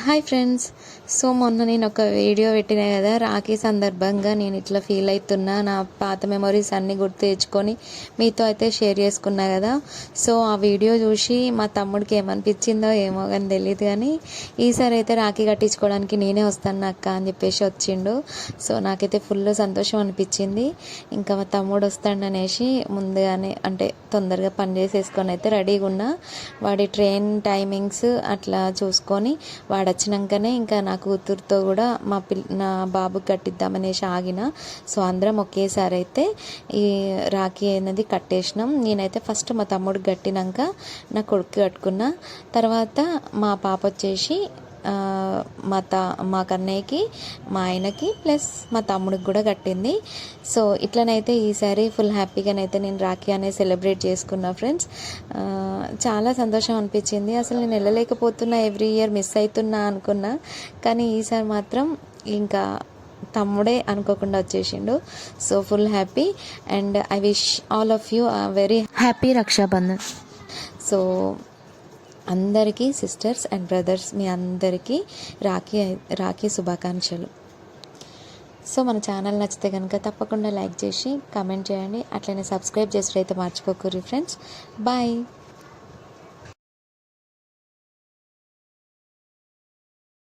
Hi friends. So మొన్న నేను ఒక వీడియో పెట్టినా కదా, రాఖీ సందర్భంగా నేను ఇట్లా ఫీల్ అవుతున్నా, నా పాత మెమొరీస్ అన్నీ గుర్తు తెచ్చుకొని మీతో అయితే షేర్ చేసుకున్నా కదా. సో ఆ వీడియో చూసి మా తమ్ముడికి ఏమనిపించిందో ఏమో కానీ తెలియదు, కానీ ఈసారి అయితే రాఖీ కట్టించుకోవడానికి నేనే వస్తాను అక్క అని చెప్పేసి వచ్చిండు. సో నాకైతే ఫుల్ సంతోషం అనిపించింది. ఇంకా మా తమ్ముడు వస్తాడనేసి ముందుగానే అంటే తొందరగా పని చేసేసుకొని అయితే రెడీగా ఉన్నా. వాడి ట్రైన్ టైమింగ్స్ అట్లా చూసుకొని వాడు వచ్చినాకనే ఇంకా నా కూతురుతో కూడా నా బాబుకి కట్టిద్దామనేసి ఆగిన. సో అందరం ఒకేసారి అయితే ఈ రాఖీ అనేది కట్టేసినాం. నేనైతే ఫస్ట్ మా తమ్ముడికి కట్టినాక నా కొడుకు కట్టుకున్నా. తర్వాత మా పాప వచ్చేసి మా కన్నయ్యకి, మా ఆయనకి ప్లస్ మా తమ్ముడికి కూడా కట్టింది. సో ఇట్లనైతే ఈసారి ఫుల్ హ్యాపీగానైతే నేను రాఖీ అనేది సెలబ్రేట్ చేసుకున్నా ఫ్రెండ్స్. చాలా సంతోషం అనిపించింది. అసలు నేను వెళ్ళలేకపోతున్నా, ఎవ్రీ ఇయర్ మిస్ అవుతున్నా అనుకున్నా, కానీ ఈసారి మాత్రం ఇంకా తమ్ముడే అనుకోకుండా వచ్చేసిండు. So full happy and I wish all of you very happy Raksha Bandhan. So అందరికీ సిస్టర్స్ అండ్ బ్రదర్స్ మీ అందరికీ రాఖీ శుభాకాంక్షలు. సో మన ఛానల్ నచ్చితే కనుక తప్పకుండా లైక్ చేసి కమెంట్ చేయండి. అట్లనే సబ్స్క్రైబ్ చేసేటైతే మర్చిపోకూరి ఫ్రెండ్స్. బాయ్.